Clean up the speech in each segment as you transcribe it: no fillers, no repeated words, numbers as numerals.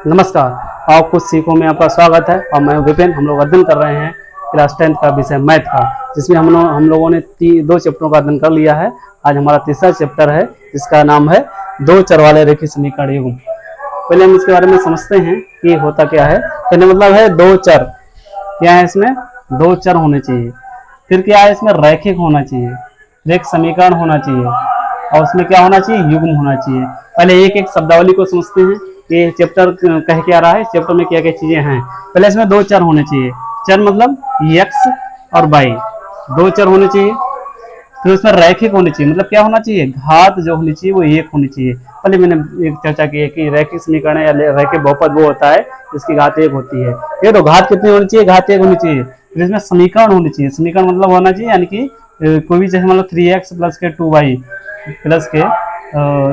नमस्कार। और कुछ सीखों में आपका स्वागत है और मैं विपिन। हम लोग अध्ययन कर रहे हैं क्लास 10 का विषय मैथ का, जिसमें हम लोगों ने दो चैप्टरों का अध्ययन कर लिया है। आज हमारा तीसरा चैप्टर है जिसका नाम है दो चर वाले रैखिक समीकरण युग्म। पहले हम इसके बारे में समझते हैं कि होता क्या है। कहने मतलब है दो चर, क्या है इसमें दो चर होने चाहिए। फिर क्या है इसमें रैखिक होना चाहिए, रैखिक समीकरण होना चाहिए और उसमें क्या होना चाहिए, युग्म होना चाहिए। पहले एक एक शब्दावली को समझते हैं कि चैप्टर कह क्या रहा है, चैप्टर में क्या क्या चीजें हैं। पहले इसमें दो चर होने चाहिए। चर मतलब x और y, दो चर होने चाहिए। फिर उसमें रैखिक होनी चाहिए, मतलब क्या होना चाहिए, घात जो होनी चाहिए वो एक होनी चाहिए। पहले मैंने एक चर्चा की है कि रैखिक समीकरण या रैखिक बहुपद वो होता है जिसकी घात एक होती है। ये तो घात कितनी होनी चाहिए, घात एक होनी चाहिए। फिर इसमें समीकरण होनी चाहिए। समीकरण मतलब होना चाहिए यानी कि कोई भी जैसे मतलब 3x प्लस के 2y प्लस के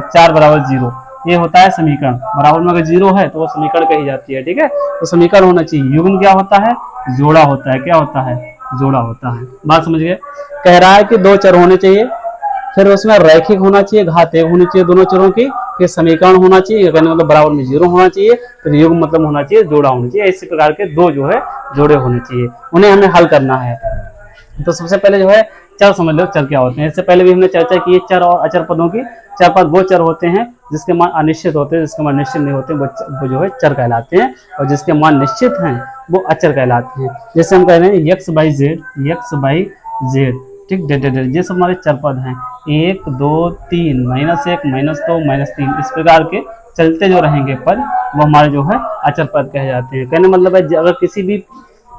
4 बराबर 0, ये होता है समीकरण। बराबर में अगर 0 है तो वो समीकरण कही जाती है। ठीक है, तो समीकरण होना चाहिए। युग्म क्या होता है, जोड़ा होता है। क्या होता है, जोड़ा होता है। बात समझ गए। कह रहा है कि दो चर होने चाहिए, फिर उसमें रैखिक होना चाहिए, घात एक होनी चाहिए दोनों चरों की, फिर समीकरण होना चाहिए, मतलब बराबर में 0 होना चाहिए, फिर युग्म मतलब होना चाहिए, जोड़ा होना चाहिए। इसी प्रकार के दो जो है जोड़े होने चाहिए, उन्हें हमें हल करना है। तो सबसे पहले जो है चर समझ लो, चर क्या होते हैं। इससे पहले भी हमने चर्चा की है चर और अचर पदों की। चर पद वो चर होते हैं जिसके मान अनिश्चित होते हैं, जिसके मान निश्चित नहीं होते वो जो है चर कहलाते हैं, और जिसके मान निश्चित हैं वो अचर कहलाते हैं। जैसे हम कह रहे हैं x बाई जेड, ठीक, डेड, ये सब हमारे चर पद हैं। 1 2 3 -1 -2 -3 इस प्रकार के चलते जो रहेंगे पद वो हमारे जो है अचर पद कहे जाते हैं। कहने मतलब है अगर किसी भी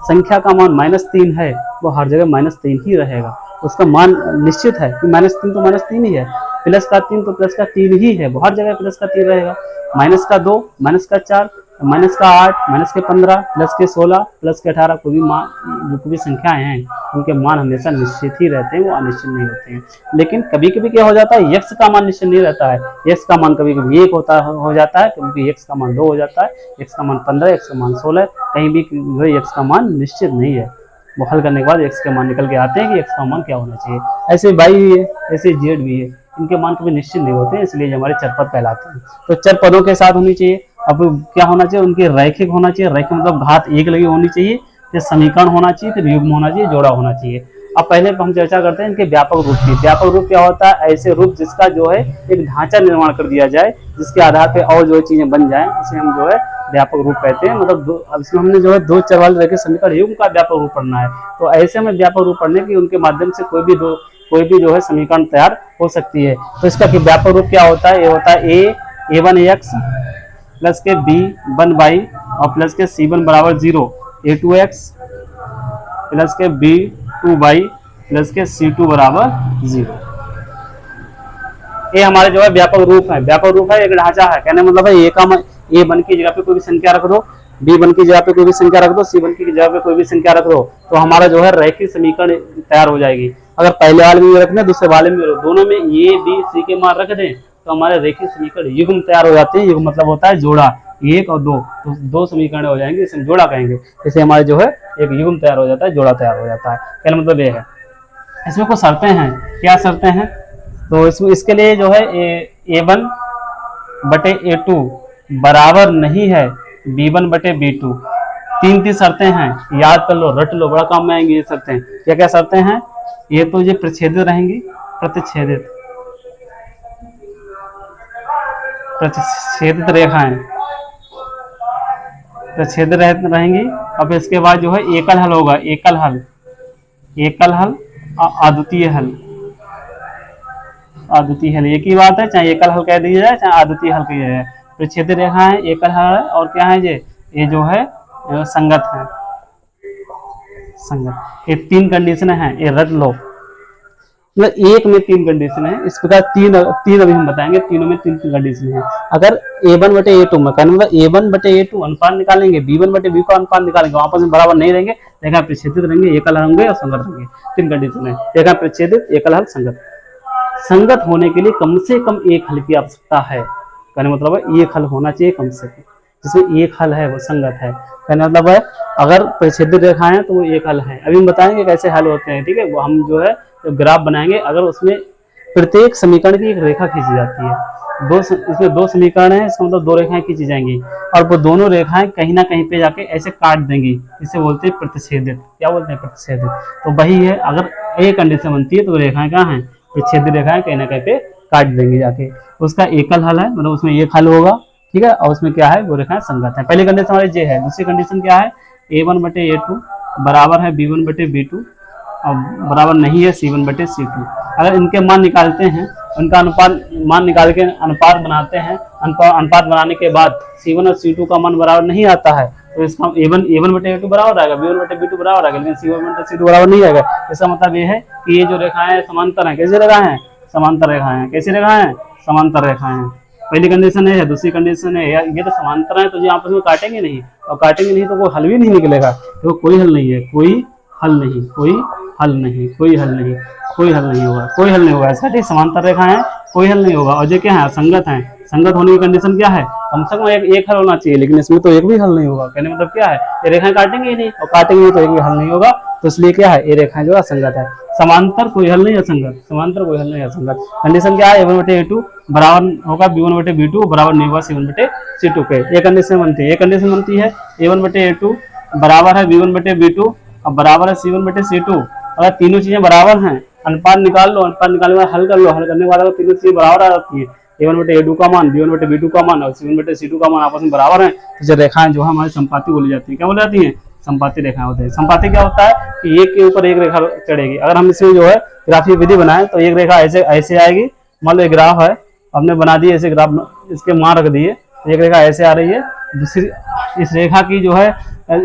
संख्या का मान -3 है वो हर जगह -3 ही रहेगा। उसका मान निश्चित है कि -3 तो -3 ही है, प्लस का 3 तो प्लस का 3 ही है, वो हर जगह प्लस का 3 रहेगा। -2, -4, -8, -15, प्लस के 16, प्लस के 18, कोई भी मान जो कोई भी संख्याएं हैं उनके मान हमेशा निश्चित ही रहते हैं, वो अनिश्चित नहीं होते हैं। लेकिन कभी कभी क्या हो जाता है, x का मान निश्चित नहीं रहता है। x का मान कभी कभी 1 हो जाता है, कभी x का मान 2 हो जाता है, x का मान 15, x का मान 16, कहीं भी x का मान निश्चित नहीं है। वो हल करने के बाद x के मान निकल के आते हैं कि x का मान क्या होना चाहिए। ऐसे y भी है, ऐसे z भी है, इनके मान कभी निश्चित नहीं होते हैं, इसलिए हमारे चर पद कहलाते हैं। तो चर पदों के साथ होनी चाहिए। अब क्या होना चाहिए, उनके रैखिक होना चाहिए। रैखिक मतलब घात एक लगी होनी चाहिए, फिर समीकरण होना चाहिए, फिर युग्म होना चाहिए, जोड़ा होना चाहिए। अब पहले हम चर्चा करते हैं इनके व्यापक रूप की। व्यापक रूप क्या होता है, ऐसे रूप जिसका जो है एक ढांचा निर्माण कर दिया जाए, जिसके आधार पे और जो चीजें बन जाए, उसे हम जो है व्यापक रूप कहते हैं। मतलब अब इसमें हमने जो है दो चर वाले रैखिक समीकरण युग्म का व्यापक रूप पढ़ना है। तो ऐसे में व्यापक रूप पढ़ने की उनके माध्यम से कोई भी जो है समीकरण तैयार हो सकती है। तो इसका व्यापक रूप क्या होता है, ये होता है a1x प्लस के b1y और प्लस के c1 बराबर 0, a2x प्लस के b2y प्लस के c2 बराबर 0। ये हमारे जो है व्यापक रूप है। व्यापक रूप है, एक ढांचा है। कहने मतलब है a1 की जगह पे कोई भी संख्या रख दो, b1 की जगह पे कोई भी संख्या रख दो, c1 की जगह पे कोई भी संख्या रख दो, तो हमारा जो है रैखिक समीकरण तैयार हो जाएगी। अगर पहले वाले में रखना, दूसरे वाले में दोनों में a b c के मान रख दें तो हमारे रैखिक समीकरण युग्म तैयार हो जाते हैं। युग्म मतलब होता है जोड़ा, 1 और 2, तो दो समीकरण हो जाएंगे, इसे हम जोड़ा कहेंगे। इसे हमारे जो है एक युग्म तैयार हो जाता है, जोड़ा तैयार हो जाता है। कहने मतलब ये है। इसमें कुछ शर्तें हैं। क्या शर्तें हैं, तो इसके लिए जो है a1 बटे a2 बराबर नहीं है b1 बटे b2। तीन शर्तें हैं, याद कर लो, रट लो, बड़ा काम में आएंगी ये शर्तें। क्या क्या शर्तें हैं, ये तो ये प्रतिच्छेदित रहेंगी, प्रतिच्छेदित रेखाएं प्रतिच्छेदित रहेंगी। अब इसके बाद जो है एकल हल होगा, एकल हल अद्वितीय हल। अद्वितीय हल एक ही बात है, चाहे एकल हल कह दिया जाए चाहे अद्वितीय हल कह जाए। प्रतिच्छेदित रेखा है, एकल हल है, और क्या है ये जो है संगत है, संगत। ये तीन कंडीशन है, ये रट लो। मतलब एक में तीन कंडीशन है, इस प्रकार तीन अभी हम बताएंगे। तीनों में तीन कंडीशन है। अगर a1 बटे a2 में कहने मतलब a1 बटे a2 अनुपात निकालेंगे, b1 बटे b का अनुपात निकालेंगे, वहां पर बराबर नहीं रहेंगे, रेखा प्रतिच्छेदित रहेंगे, एकल हल होंगे और संगत होंगे। तीन कंडीशन है, रेखा प्रतिच्छेदित, एकल हल, संगत। संगत होने के लिए कम से कम एक हल की आवश्यकता है। कहने मतलब है एक हल होना चाहिए कम से कम, जिसमें एक हल है वो संगत है। कहने मतलब है अगर प्रतिच्छेदित रेखाएं हैं तो वो एक हल है। अभी हम बताएंगे कैसे हल होते हैं, ठीक है। वो हम जो है तो ग्राफ बनाएंगे, अगर उसमें प्रत्येक समीकरण की एक रेखा खींची जाती है। इसमें दो समीकरण है, इसका मतलब दो रेखाएं खींची जाएंगी और वो दोनों रेखाएं कहीं ना कहीं पे जाके ऐसे काट देंगी। इसे बोलते हैं प्रतिच्छेदित। क्या बोलते हैं? प्रतिच्छेदित। तो वही है, अगर एक कंडीशन बनती है तो रेखाएं कहाँ हैं? प्रतिच्छेदित रेखाएं कहीं ना कहीं पे काट देंगी जाके। उसका एकल हल है, मतलब उसमें एक हल होगा, ठीक है। और उसमें क्या है? वो रेखाएं संगत है। पहली कंडीशन हमारी ये है। दूसरी कंडीशन क्या है? a1/a2 बराबर है b1/b2 और बराबर नहीं है c1/c2। अगर इनके मान निकालते हैं, उनका अनुपात मान निकाल के अनुपात बनाते हैं, अनुपात बनाने के बाद c1 और c2 का मान बराबर नहीं आता है तो इसका a1/a2 बराबर आएगा, b1/b2 बराबर आएगा, लेकिन c1/c2 बराबर नहीं आएगा। इसका मतलब ये है कि ये जो रेखाएं समांतर हैं। कैसी रेखाएं हैं? समांतर रेखाएं हैं। कैसी रेखाएं हैं? समांतर रेखाएं हैं। पहली कंडीशन है। दूसरी कंडीशन है ये तो समांतर है तो ये आपस में काटेंगे नहीं, और काटेंगे नहीं तो कोई हल भी नहीं निकलेगा। तो कोई हल नहीं है, कोई हल नहीं, कोई हल नहीं, कोई हल नहीं, कोई हल नहीं होगा, कोई हल नहीं होगा इसका। ठीक, समांतर रेखा है, कोई हल नहीं होगा। और ये क्या है? असंगत है। संगत होने की कंडीशन क्या है? कम से कम एक हल होना चाहिए, लेकिन इसमें तो एक भी हल नहीं होगा। कहने मतलब क्या है? ये रेखाएं काटेंगे ही नहीं, और काटेंगे तो एक भी हल नहीं होगा। तो इसलिए क्या है? ये रेखाएं जो असंगत है। समांतर कोई हल नहीं, असंगत। समांतर कोई हल नहीं, असंगत। कंडीशन क्या है? a1/a2 बराबर होगा b1/b2 बराबर नहीं होगा c1/c2 के। ये कंडीशन बनती है। ये कंडीशन बनती है a1/a2 बराबर है b1/b2 और बराबर है c1/c2। अगर तीनों चीजें बराबर हैं, अनुपात निकाल लो, अनुपात निकालने के बाद हल कर लो, हल करने के बाद तीनों चीजें बराबर आ जाती है, a1/a2 का मान, b1/b2 का मान और c1/c2 का मान आपस में बराबर है, तो जो रेखाएं जो है हमारी संपाती बोली जाती है। क्या बोली जाती है? संपाती रेखाएं होती है। संपाती क्या होता है कि एक के ऊपर एक रेखा चढ़ेगी। अगर हम इसमें जो है ग्राफीय विधि बनाए तो एक रेखा ऐसे ऐसे आएगी। मान लो एक ग्राफ है, हमने बना दिए ऐसे ग्राफ, इसके मान रख दिए, एक रेखा ऐसे आ रही है, दूसरी इस रेखा की जो है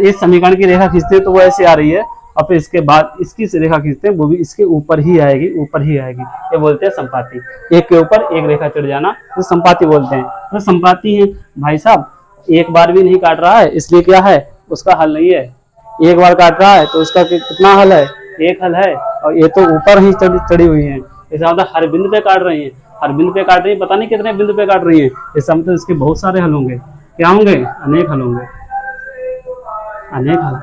इस समीकरण की रेखा खींचते हैं तो वो ऐसे आ रही है, और फिर इसके बाद इसकी रेखा खींचते हैं वो भी इसके ऊपर ही आएगी, ऊपर ही आएगी। ये बोलते हैं संपाती। एक के ऊपर एक रेखा चढ़ जाना तो संपाती बोलते हैं। तो संपाती है भाई साहब, एक बार भी नहीं काट रहा है इसलिए क्या है? उसका हल नहीं है। एक बार काट रहा है तो उसका कितना हल है? एक हल है। और ये तो ऊपर ही चढ़ी हुई है, इसका मतलब हर बिंदु पे काट रही है, हर बिंदु पे काट रही है, पता नहीं कितने बिंदु पे काट रही है। इसका मतलब इसके बहुत सारे हल होंगे। क्या होंगे? अनेक हल होंगे। अनेक हल,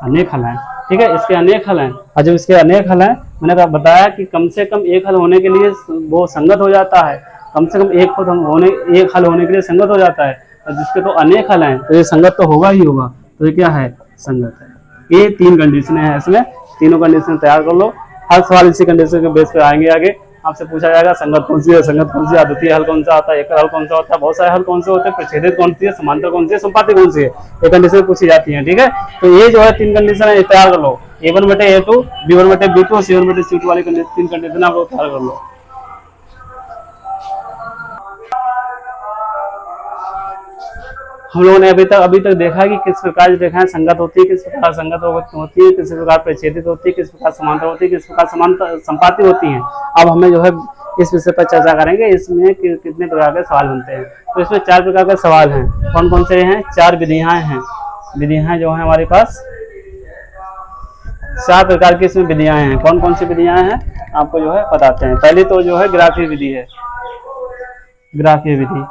अनेक हल है। ठीक है, इसके अनेक हल हैं। और जब इसके अनेक हल हैं, मैंने बताया कि कम से कम एक हल होने के लिए वो संगत हो जाता है। कम से कम एक हल होने के लिए संगत हो जाता है। और जिसके तो अनेक हल हैं तो ये संगत तो होगा ही होगा। तो ये क्या है? संगत है। ये तीन कंडीशन है इसमें, तीनों कंडीशन तैयार कर लो। हर सवाल इसी कंडीशन के बेस पे आएंगे। आगे आपसे पूछा जाएगा संगत कौन सी है, संगत कौन सी है, अद्वितीय हल कौन सा आता है, एकल हल कौन सा होता है, बहुत सारे हल कौन से होते हैं, प्रतिच्छेदित कौन सी है, समांतर कौन सी है, संपाती कौन सी है, ये कंडीशन पूछी जाती है। ठीक है, तो ये जो है तीन कंडीशन है, तैयार कर लो। a1/a2, b1/b2 और c1/c2 वाली तीन कंडीशन आप लोग तैयार कर लो। हम लोगों ने अभी तक देखा कि किस प्रकार रेखाएं संगत होती है, किस प्रकार संगत होती है, किस प्रकार प्रतिच्छेदित होती है, किस प्रकार समांतर होती है, किस प्रकार संपाती होती है। अब हमें जो है इस विषय पर चर्चा करेंगे, इसमें कितने प्रकार के सवाल बनते हैं। तो इसमें 4 प्रकार के सवाल हैं। कौन कौन से हैं? 4 विधियां हैं। विधियां जो है हमारे पास 4 प्रकार की इसमें विधियां हैं। कौन कौन सी विधियां हैं आपको जो है बताते हैं। पहली तो जो है ग्राफीय विधि है। ग्राफीय विधि,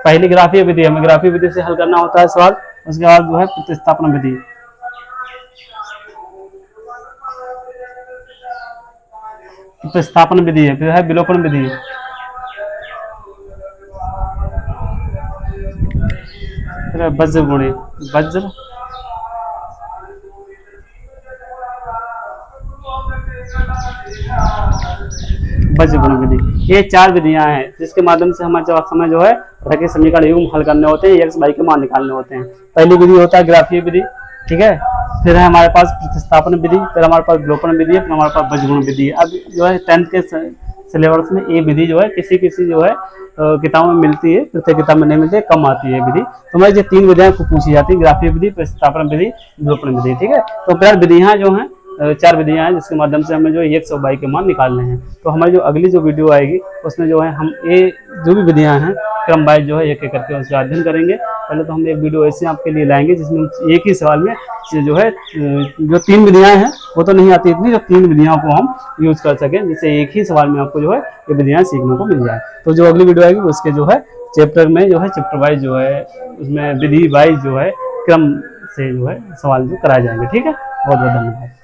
पहली ग्राफीय विधि, हमें ग्राफीय विधि से हल करना होता है सवाल। उसके बाद जो है प्रतिस्थापन विधि, प्रतिस्थापन विधि है, फिर है विलोपन विधि, फिर है वज्र गुणे, वज्र गुण विधि। ये 4 विधियां हैं जिसके माध्यम से हमें जो है रैखिक समीकरण युग्म हल करने होते हैं, x y के मान निकालने होते हैं। पहली विधि होता है ग्राफीय विधि, ठीक है। फिर है हमारे पास प्रतिस्थापन विधि, फिर हमारे पास विलोपन विधि है, फिर हमारे पास वज्र गुण विधि है। अब जो है 10th के सिलेबस में ये विधि जो है किसी जो है किताबों में मिलती है, प्रत्येक किताब में नहीं मिलती है, कम आती है विधि। तो हमारी ये 3 विधियां पूछी जाती है, ग्राफीय विधि, प्रतिस्थापन विधि, विलोपन विधि। ठीक है, तो फिर विधियां जो हैं 4 विधियां हैं जिसके माध्यम से हमें जो x और y के मान निकालने हैं। तो हमारी जो अगली जो वीडियो आएगी उसमें जो है हम ये जो भी विधियां हैं क्रम वाइज जो है एक एक करके उसका अध्ययन करेंगे। पहले तो हम एक वीडियो ऐसे आपके लिए लाएंगे जिसमें एक ही सवाल में जो है जो 3 विधियां हैं वो तो नहीं आती इतनी, जो 3 विधियों को हम यूज कर सकें, जिससे एक ही सवाल में आपको जो है ये विधियां सीखने को मिल जाए। तो जो अगली वीडियो आएगी उसके जो है चैप्टर में जो है चैप्टर वाइज जो है उसमें विधि वाइज जो है क्रम से जो है सवाल जो कराए जाएंगे। ठीक है, बहुत बहुत धन्यवाद।